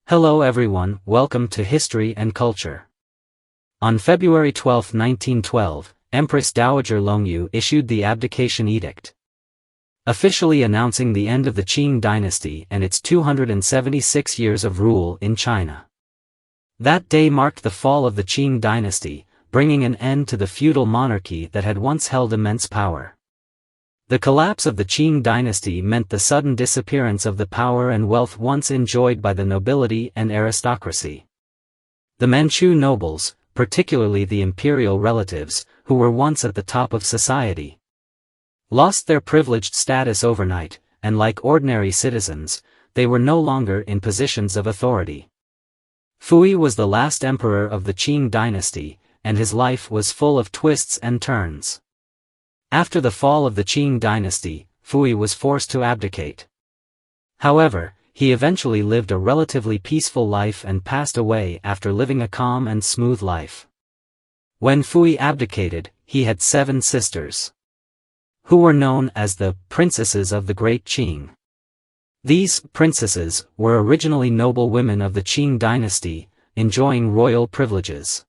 Hello everyone, welcome to History and Culture. On February 12, 1912, Empress Dowager Yunyu issued the Abdication Edict, officially announcing the end of the Qing Dynasty and its 276 years of rule in China. That day marked the fall of the Qing Dynasty, bringing an end to the feudal monarchy that had once held immense power. The collapse of the Qing dynasty meant the sudden disappearance of the power and wealth once enjoyed by the nobility and aristocracy. The Manchu nobles, particularly the imperial relatives, who were once at the top of society, lost their privileged status overnight, and like ordinary citizens, they were no longer in positions of authority. Puyi was the last emperor of the Qing dynasty, and his life was full of twists and turns. After the fall of the Qing dynasty, Puyi was forced to abdicate. However, he eventually lived a relatively peaceful life and passed away after living a calm and smooth life. When Puyi abdicated, he had 7 sisters, who were known as the princesses of the Great Qing. These princesses were originally noble women of the Qing dynasty, enjoying royal privileges.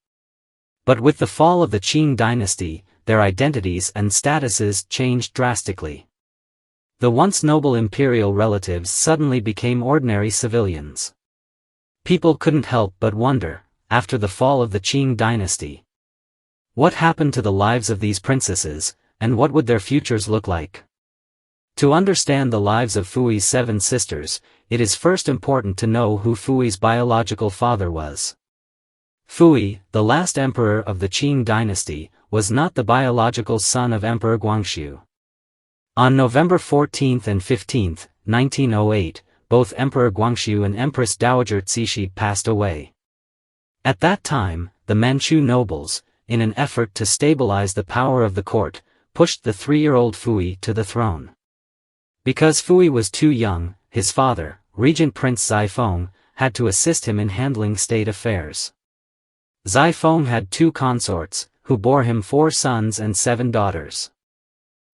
But with the fall of the Qing dynasty, their identities and statuses changed drastically. The once noble imperial relatives suddenly became ordinary civilians. People couldn't help but wonder, after the fall of the Qing dynasty, what happened to the lives of these princesses, and what would their futures look like? To understand the lives of Puyi's 7 sisters, it is first important to know who Puyi's biological father was. Puyi, the last emperor of the Qing dynasty, was not the biological son of Emperor Guangxu. On November 14 and 15, 1908, both Emperor Guangxu and Empress Dowager Cixi passed away. At that time, the Manchu nobles, in an effort to stabilize the power of the court, pushed the 3-year-old Puyi to the throne. Because Puyi was too young, his father, Regent Prince Zaifeng, had to assist him in handling state affairs. Zaifeng had 2 consorts, who bore him 4 sons and 7 daughters.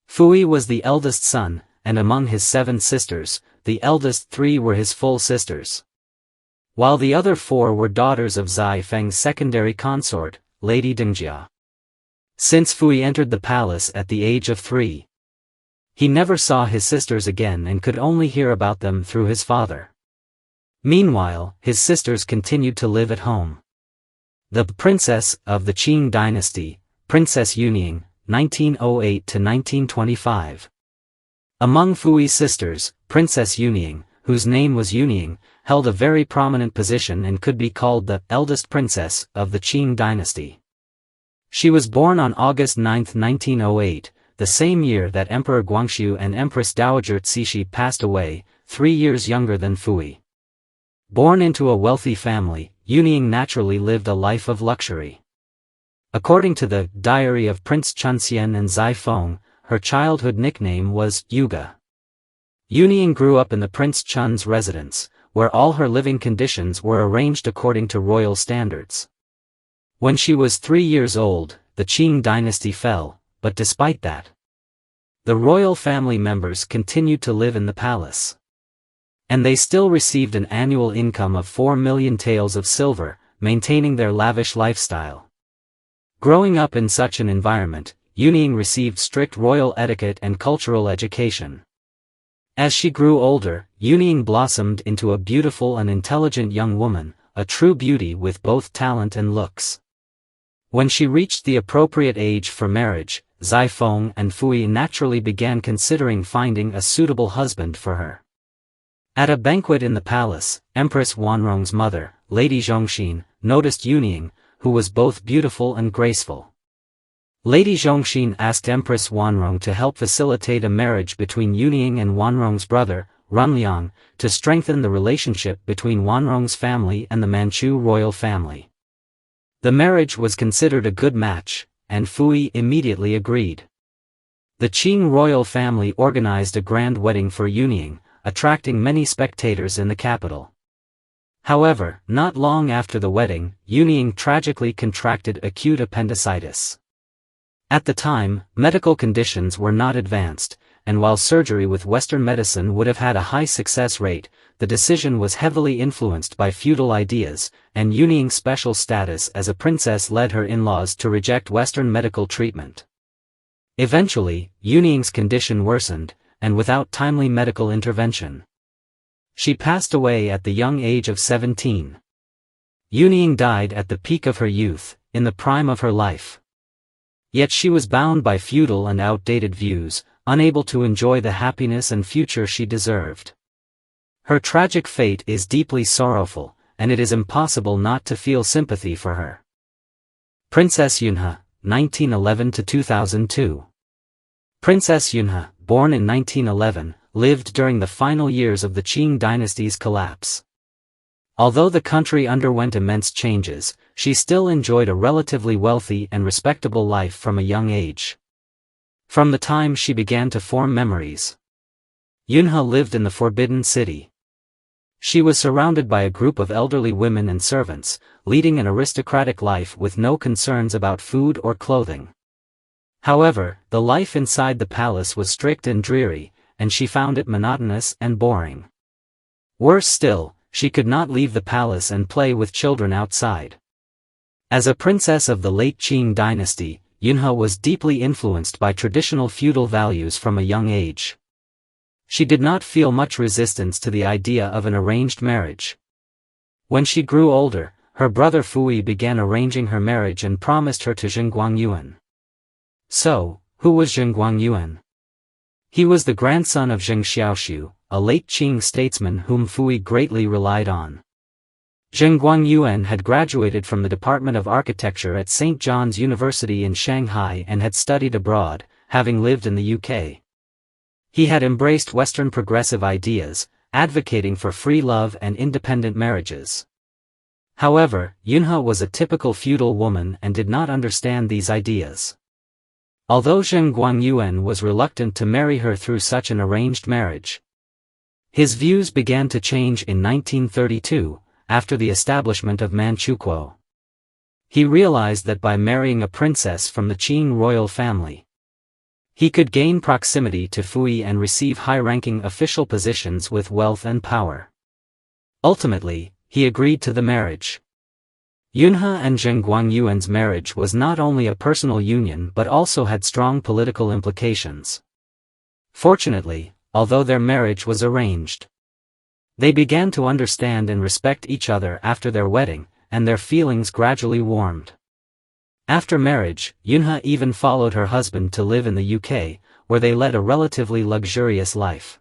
Puyi was the eldest son, and among his 7 sisters, the eldest 3 were his full sisters, while the other 4 were daughters of Zaifeng's secondary consort, Lady Dingjia. Since Puyi entered the palace at the age of 3, he never saw his sisters again and could only hear about them through his father. Meanwhile, his sisters continued to live at home. The princess of the Qing dynasty, Princess Yunying, 1908 to 1925. Among Puyi's sisters, Princess Yunhhe, whose name was Yunying, held a very prominent position and could be called the eldest princess of the Qing dynasty. She was born on August 9, 1908, the same year that Emperor Guangxu and Empress Dowager Cixi passed away, 3 years younger than Puyi. Born into a wealthy family, Yunying naturally lived a life of luxury. According to the Diary of Prince Yunxian and Zaifeng, her childhood nickname was Yuga. Yunying grew up in the Prince Chun's residence, where all her living conditions were arranged according to royal standards. When she was 3 years old, the Qing dynasty fell, but despite that, the royal family members continued to live in the palace. And they still received an annual income of 4 million taels of silver, maintaining their lavish lifestyle. Growing up in such an environment, Yunying received strict royal etiquette and cultural education. As she grew older, Yunying blossomed into a beautiful and intelligent young woman, a true beauty with both talent and looks. When she reached the appropriate age for marriage, Zaifeng and Puyi naturally began considering finding a suitable husband for her. At a banquet in the palace, Empress Wanrong's mother, Lady Yunxin, noticed Yunying, who was both beautiful and graceful. Lady Yunxin asked Empress Wanrong to help facilitate a marriage between Yunying and Wanrong's brother, Runliang, to strengthen the relationship between Wanrong's family and the Manchu royal family. The marriage was considered a good match, and Puyi immediately agreed. The Qing royal family organized a grand wedding for Yunying, attracting many spectators in the capital. However, not long after the wedding, Yunying tragically contracted acute appendicitis. At the time, medical conditions were not advanced, and while surgery with Western medicine would have had a high success rate, the decision was heavily influenced by feudal ideas, and Yunying's special status as a princess led her in-laws to reject Western medical treatment. Eventually, Yunying's condition worsened, and without timely medical intervention, she passed away at the young age of 17. Yunying died at the peak of her youth, in the prime of her life. Yet she was bound by feudal and outdated views, unable to enjoy the happiness and future she deserved. Her tragic fate is deeply sorrowful, and it is impossible not to feel sympathy for her. Princess Yunhe, 1911–2002. Princess Yunhe, born in 1911, lived during the final years of the Qing dynasty's collapse. Although the country underwent immense changes, she still enjoyed a relatively wealthy and respectable life from a young age. From the time she began to form memories, Yunhe lived in the Forbidden City. She was surrounded by a group of elderly women and servants, leading an aristocratic life with no concerns about food or clothing. However, the life inside the palace was strict and dreary, and she found it monotonous and boring. Worse still, she could not leave the palace and play with children outside. As a princess of the late Qing dynasty, Yunhe was deeply influenced by traditional feudal values from a young age. She did not feel much resistance to the idea of an arranged marriage. When she grew older, her brother Puyi began arranging her marriage and promised her to Zhen Guangyuan. So, who was Zhen Guangyuan? He was the grandson of Zheng Xiaoshu, a late Qing statesman whom Puyi greatly relied on. Zhen Guangyuan had graduated from the Department of Architecture at St. John's University in Shanghai and had studied abroad, having lived in the UK. He had embraced Western progressive ideas, advocating for free love and independent marriages. However, Yunhe was a typical feudal woman and did not understand these ideas. Although Zhen Guangyuan was reluctant to marry her through such an arranged marriage, his views began to change in 1932, after the establishment of Manchukuo. He realized that by marrying a princess from the Qing royal family, he could gain proximity to Puyi and receive high-ranking official positions with wealth and power. Ultimately, he agreed to the marriage. Yunhe and Zhen Guangyuan's marriage was not only a personal union but also had strong political implications. Fortunately, although their marriage was arranged, they began to understand and respect each other after their wedding, and their feelings gradually warmed. After marriage, Yunhe even followed her husband to live in the UK, where they led a relatively luxurious life.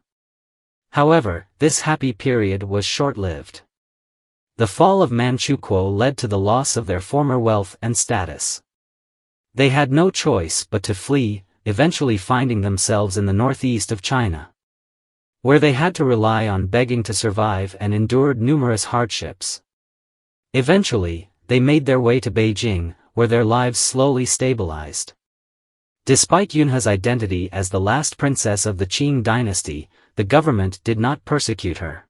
However, this happy period was short-lived. The fall of Manchukuo led to the loss of their former wealth and status. They had no choice but to flee, eventually finding themselves in the northeast of China, where they had to rely on begging to survive and endured numerous hardships. Eventually, they made their way to Beijing, where their lives slowly stabilized. Despite Yunhe's identity as the last princess of the Qing dynasty, the government did not persecute her.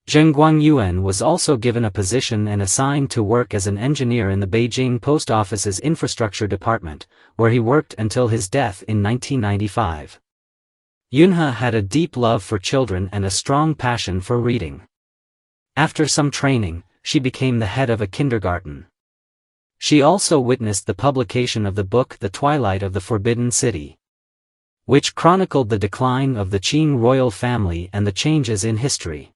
Zhen Guangyuan was also given a position and assigned to work as an engineer in the Beijing Post Office's infrastructure department, where he worked until his death in 1995. Yunhe had a deep love for children and a strong passion for reading. After some training, she became the head of a kindergarten. She also witnessed the publication of the book The Twilight of the Forbidden City, which chronicled the decline of the Qing royal family and the changes in history.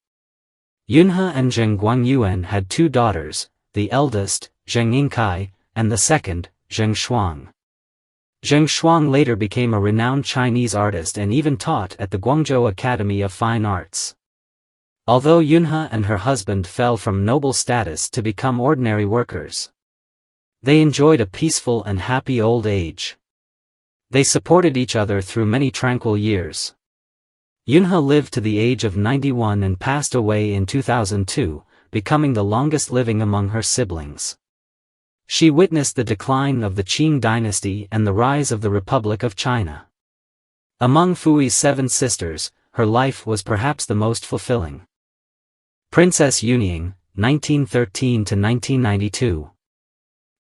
Yunhe and Zhen Guangyuan had two daughters, the eldest, Zheng Yingkai, and the second, Zheng Shuang. Zheng Shuang later became a renowned Chinese artist and even taught at the Guangzhou Academy of Fine Arts. Although Yunhe and her husband fell from noble status to become ordinary workers, they enjoyed a peaceful and happy old age. They supported each other through many tranquil years. Yunhe lived to the age of 91 and passed away in 2002, becoming the longest living among her siblings. She witnessed the decline of the Qing dynasty and the rise of the Republic of China. Among Puyi's 7 sisters, her life was perhaps the most fulfilling. Princess Yunying, 1913–1992.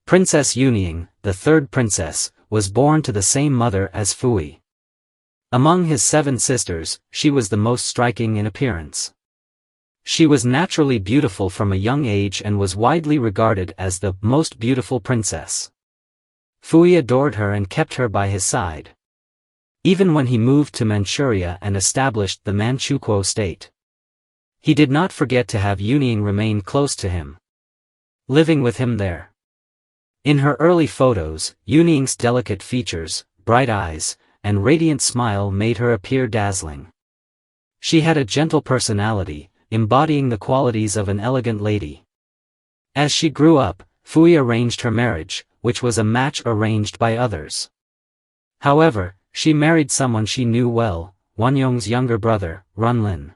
Princess Yunying, the third princess, was born to the same mother as Puyi. Among his 7 sisters, she was the most striking in appearance. She was naturally beautiful from a young age and was widely regarded as the most beautiful princess. Puyi adored her and kept her by his side. Even when he moved to Manchuria and established the Manchukuo state, he did not forget to have Yunying remain close to him, living with him there. In her early photos, Yunying's delicate features, bright eyes, and radiant smile made her appear dazzling. She had a gentle personality, embodying the qualities of an elegant lady. As she grew up, Puyi arranged her marriage, which was a match arranged by others. However, she married someone she knew well, Wanyong's younger brother, Runlin.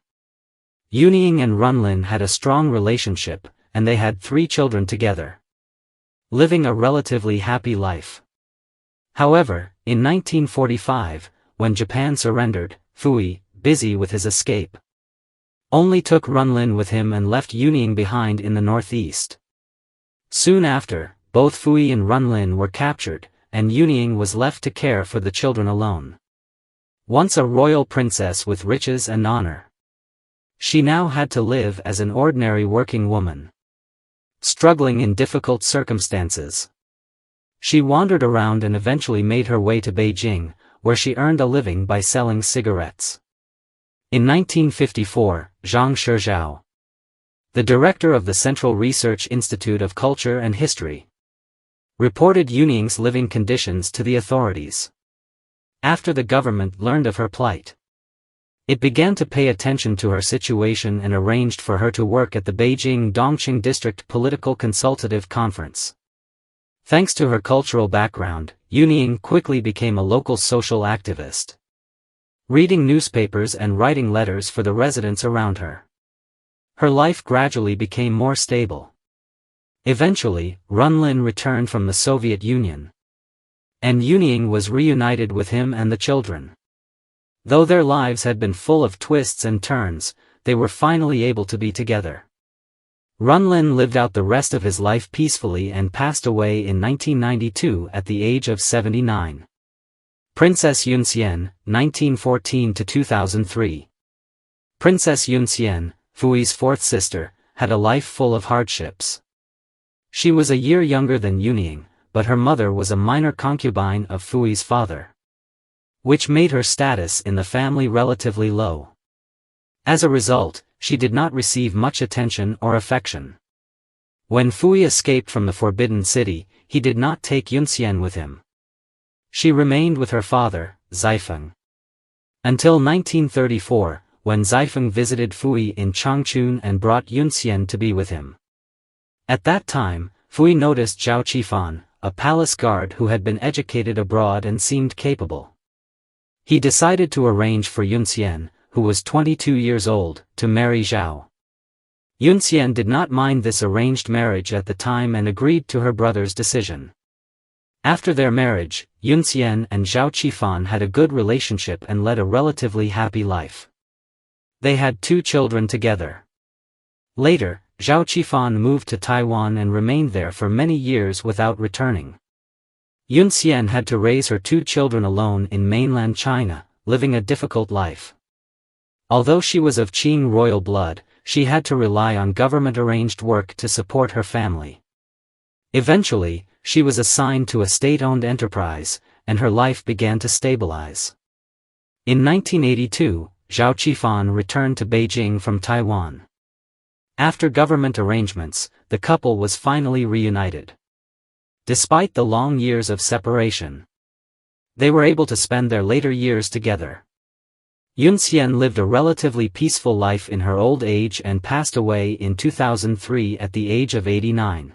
Yunying and Runlin had a strong relationship, and they had 3 children together, living a relatively happy life. However, in 1945, when Japan surrendered, Puyi, busy with his escape, only took Runlin with him and left Yunying behind in the northeast. Soon after, both Puyi and Runlin were captured, and Yunying was left to care for the children alone. Once a royal princess with riches and honor, she now had to live as an ordinary working woman, struggling in difficult circumstances. She wandered around and eventually made her way to Beijing, where she earned a living by selling cigarettes. In 1954, Zhang Shizhao, the director of the Central Research Institute of Culture and History, reported Yunying's living conditions to the authorities. After the government learned of her plight, it began to pay attention to her situation and arranged for her to work at the Beijing Dongqing District Political Consultative Conference. Thanks to her cultural background, Yunying quickly became a local social activist, reading newspapers and writing letters for the residents around her. Her life gradually became more stable. Eventually, Runlin returned from the Soviet Union, and Yunying was reunited with him and the children. Though their lives had been full of twists and turns, they were finally able to be together. Runlin lived out the rest of his life peacefully and passed away in 1992 at the age of 79. Princess Yunxian, 1914–2003. Princess Yunxian, Puyi's 4th sister, had a life full of hardships. She was a year younger than Yunying, but her mother was a minor concubine of Puyi's father, which made her status in the family relatively low. As a result, she did not receive much attention or affection. When Puyi escaped from the Forbidden City, he did not take Yunxian with him. She remained with her father, Zifeng, until 1934, when Zifeng visited Puyi in Changchun and brought Yunxian to be with him. At that time, Puyi noticed Zhao Qifan, a palace guard who had been educated abroad and seemed capable. He decided to arrange for Yunxian, who was 22 years old, to marry Zhao. Yunxian did not mind this arranged marriage at the time and agreed to her brother's decision. After their marriage, Yunxian and Zhao Qifan had a good relationship and led a relatively happy life. They had 2 children together. Later, Zhao Qifan moved to Taiwan and remained there for many years without returning. Yunxian had to raise her 2 children alone in mainland China, living a difficult life. Although she was of Qing royal blood, she had to rely on government-arranged work to support her family. Eventually, she was assigned to a state-owned enterprise, and her life began to stabilize. In 1982, Zhao Qifan returned to Beijing from Taiwan. After government arrangements, the couple was finally reunited. Despite the long years of separation, they were able to spend their later years together. Yunxian lived a relatively peaceful life in her old age and passed away in 2003 at the age of 89.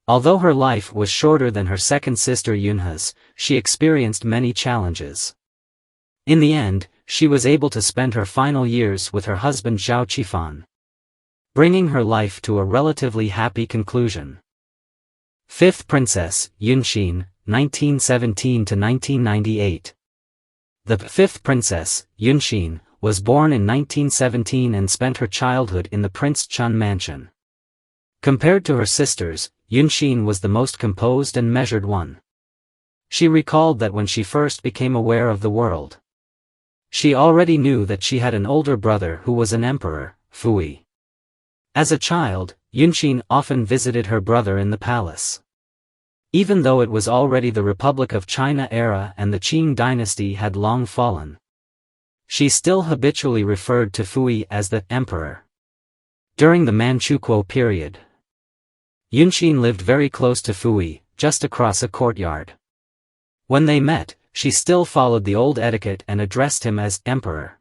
Although her life was shorter than her second sister Yunhe's, she experienced many challenges. In the end, she was able to spend her final years with her husband Zhao Qifan, bringing her life to a relatively happy conclusion. 5th Princess, Yunxin, 1917–1998. The 5th Princess, Yunxin, was born in 1917 and spent her childhood in the Prince Chun mansion. Compared to her sisters, Yunxin was the most composed and measured one. She recalled that when she first became aware of the world, She already knew that she had an older brother who was an emperor, Puyi. As a child, Yunxin often visited her brother in the palace. Even though it was already the Republic of China era and the Qing dynasty had long fallen, she still habitually referred to Puyi as the emperor. During the Manchukuo period, Yunxin lived very close to Puyi, just across a courtyard. When they met, she still followed the old etiquette and addressed him as emperor.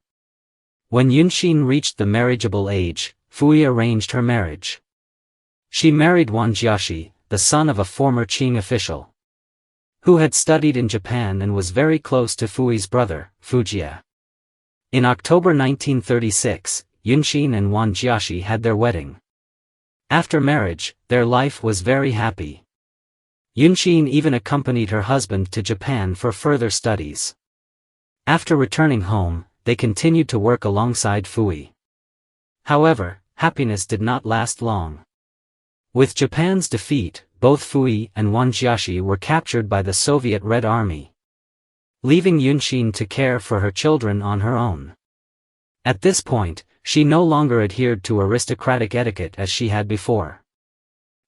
When Yunxin reached the marriageable age, Puyi arranged her marriage. She married Wang Jiaxi, the son of a former Qing official, who had studied in Japan and was very close to Puyi's brother, Fujie. In October 1936, Yunxin and Wang Jiaxi had their wedding. After marriage, their life was very happy. Yunxin even accompanied her husband to Japan for further studies. After returning home, they continued to work alongside Puyi. However, happiness did not last long. With Japan's defeat, both Puyi and Wang Jiaxi were captured by the Soviet Red Army, leaving Yunxin to care for her children on her own. At this point, she no longer adhered to aristocratic etiquette as she had before.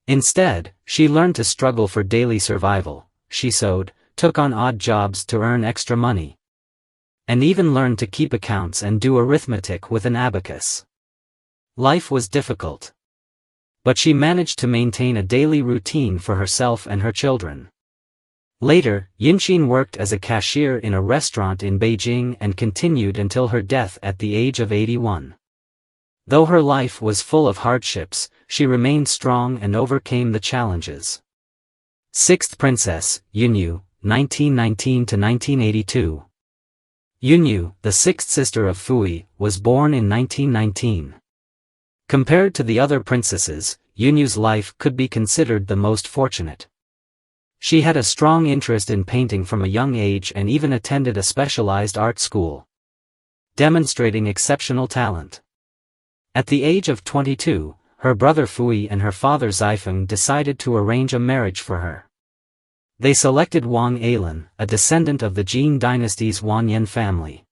Instead, she learned to struggle for daily survival. She sewed, took on odd jobs to earn extra money, and even learned to keep accounts and do arithmetic with an abacus. Life was difficult, but she managed to maintain a daily routine for herself and her children. Later, Yunxin worked as a cashier in a restaurant in Beijing and continued until her death at the age of 81. Though her life was full of hardships, she remained strong and overcame the challenges. Sixth Princess, Yunyu, 1919–1982. Yunyu, the sixth sister of Puyi, was born in 1919. Compared to the other princesses, Yunyu's life could be considered the most fortunate. She had a strong interest in painting from a young age and even attended a specialized art school, demonstrating exceptional talent. At the age of 22, her brother Puyi and her father Zifeng decided to arrange a marriage for her. They selected Wang Ailan, a descendant of the Qing dynasty's Wanyan family.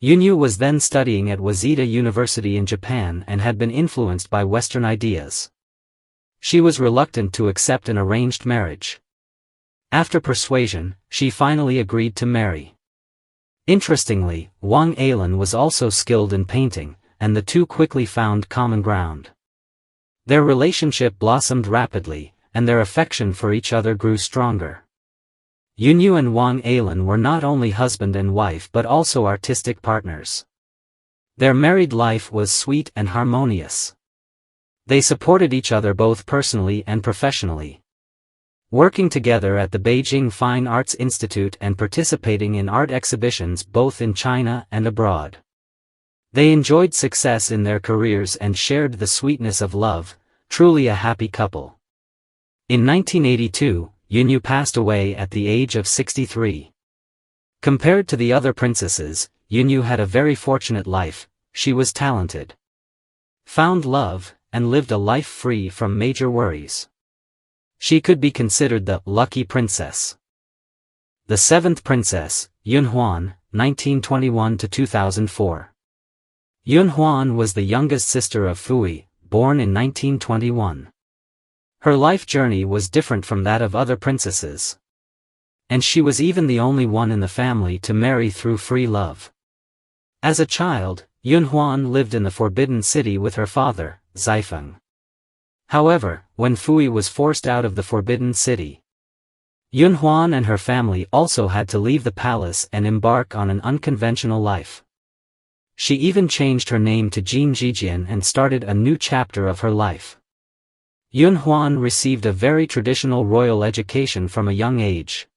Yunyu was then studying at Waseda University in Japan and had been influenced by Western ideas. She was reluctant to accept an arranged marriage. After persuasion, she finally agreed to marry. Interestingly, Wang Ailan was also skilled in painting, and the two quickly found common ground. Their relationship blossomed rapidly, and their affection for each other grew stronger. Yunyu and Wang Ailan were not only husband and wife but also artistic partners. Their married life was sweet and harmonious. They supported each other both personally and professionally, working together at the Beijing Fine Arts Institute and participating in art exhibitions both in China and abroad. They enjoyed success in their careers and shared the sweetness of love, truly a happy couple. In 1982, Yunyu passed away at the age of 63. Compared to the other princesses, Yunyu had a very fortunate life. She was talented, found love, and lived a life free from major worries. She could be considered the lucky princess. The seventh princess, Yunhuan, 1921–2004. Yunhuan was the youngest sister of Puyi, born in 1921. Her life journey was different from that of other princesses, and she was even the only one in the family to marry through free love. As a child, Yunhuan lived in the Forbidden City with her father, Zifeng. However, when Puyi was forced out of the Forbidden City, Yunhuan and her family also had to leave the palace and embark on an unconventional life. She even changed her name to Jin Zetian and started a new chapter of her life. Yunhuan received a very traditional royal education from a young age,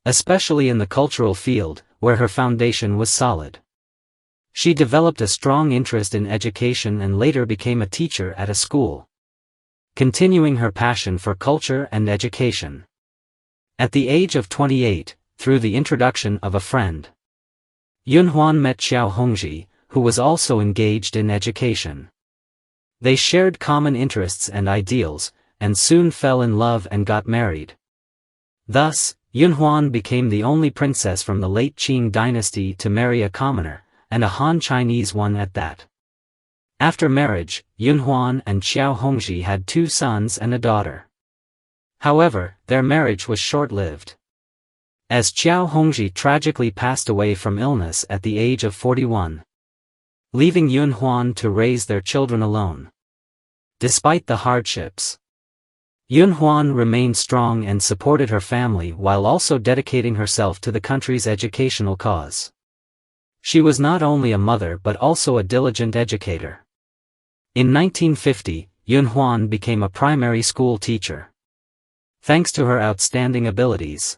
especially in the cultural field, where her foundation was solid. She developed a strong interest in education and later became a teacher at a school, continuing her passion for culture and education. At the age of 28, through the introduction of a friend, Yunhuan met Xiao Hongji, who was also engaged in education. They shared common interests and ideals, and soon fell in love and got married. Thus, Yunhuan became the only princess from the late Qing dynasty to marry a commoner, and a Han Chinese one at that. After marriage, Yunhuan and Xiao Hongzhi had 2 sons and a daughter. However, their marriage was short-lived, as Xiao Hongzhi tragically passed away from illness at the age of 41, leaving Yunhuan to raise their children alone. Despite the hardships, Yunhuan remained strong and supported her family while also dedicating herself to the country's educational cause. She was not only a mother but also a diligent educator. In 1950, Yunhuan became a primary school teacher. Thanks to her outstanding abilities,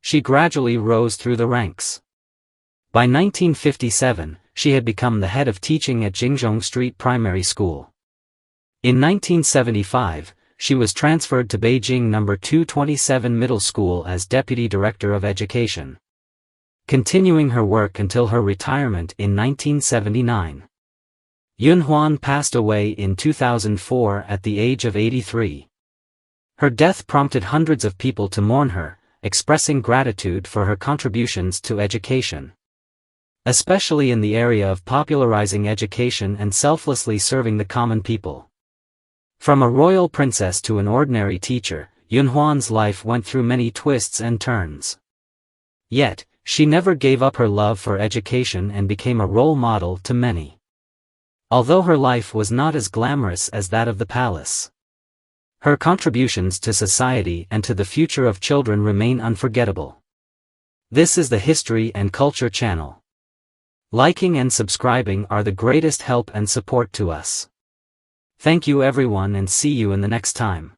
she gradually rose through the ranks. By 1957, she had become the head of teaching at Jingzhong Street Primary School. In 1975, she was transferred to Beijing No. 227 Middle School as Deputy Director of Education, continuing her work until her retirement in 1979. Yunhuan passed away in 2004 at the age of 83. Her death prompted hundreds of people to mourn her, expressing gratitude for her contributions to education, especially in the area of popularizing education and selflessly serving the common people. From a royal princess to an ordinary teacher, Yunhuan's life went through many twists and turns. Yet, she never gave up her love for education and became a role model to many. Although her life was not as glamorous as that of the palace, her contributions to society and to the future of children remain unforgettable. This is the History and Culture channel. Liking and subscribing are the greatest help and support to us. Thank you everyone and see you in the next time.